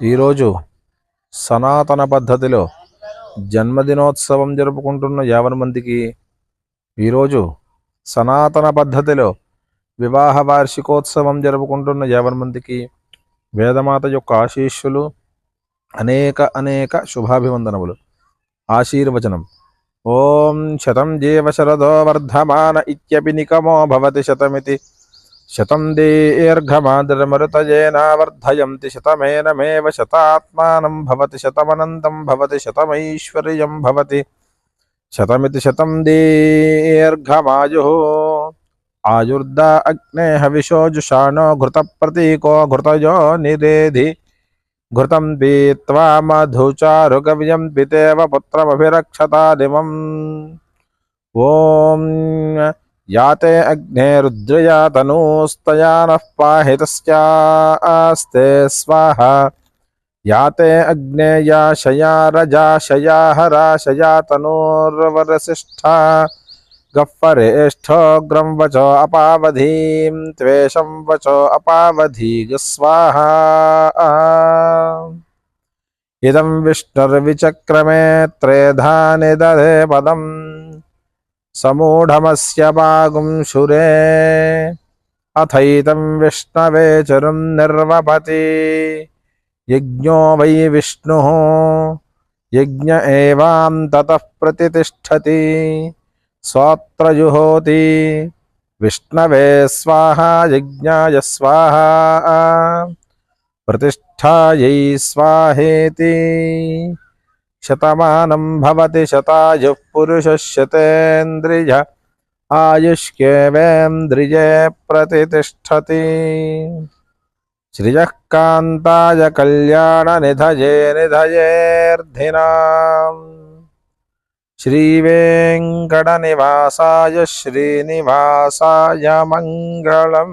ఈరోజు సనాతన పద్ధతిలో జన్మదినోత్సవం జరుపుకుంటున్న 50 మందికి, ఈరోజు సనాతన పద్ధతిలో వివాహ వార్షికోత్సవం జరుపుకుంటున్న 50 మందికి వేదమాత యొక్క ఆశీస్సులు, అనేక అనేక శుభాభివందనములు. ఆశీర్వచనం: ఓం శతం జీవ శరదో వర్ధమాన ఇత్యపి నికమో భవతి శతమితి శతం దీర్ఘమాదిర్మరుతయేన వర్ధయంతి శతమేనమేవ శతాత్మానం భవతి శతమనంతం భవతి శతమైశ్వర్యం భవతి శతమితి శతం దీర్ఘమాయుః. ఆయుర్ద అగ్నే హవిషో జుషాణో ఘృత ప్రతీకో ఘృతయో నిరేధి ఘృతం పీత్వా మధుచారు కవ్యం పితేవ పుత్రమభిరక్షతాదిమం. ఓం యాతే అగ్నే రుద్రయా తనూస్తయానః పాహి తస్యాస్తే స్వాహా. యాతే అగ్నేయా శయా రజాశయా హరాశయా తనూర్వరసిష్ఠా గఫ్ఫరేష్ఠోగ్రం వచో అపావధీం త్వేషం వచో అపావధీగ స్వాహా. ఇదం విష్ణుర్విచక్రమే త్రేధాని దధే పదం సమూఢమస్య పాగుంశురే అథైతం విష్ణవే చరుం నిర్వపతి. యజ్ఞో వై విష్ణుః యజ్ఞ ఏవాం తతః ప్రతితిష్ఠతి స్వాత్ర జుహోతి విష్ణవే స్వాహా యజ్ఞాయ స్వాహా ప్రతిష్ఠాయై స్వాహేతి. శతమానం భవతి శతాయుః పురుషः శతేంద్రియ ఆయుష్యేవేంద్రియే ప్రతితిష్ఠతి. శ్రియః కాంతాయ కళ్యాణ నిధయే నిధయేర్థినాం. శ్రీవేంకటనివాసాయ శ్రీనివాసాయ మంగళం.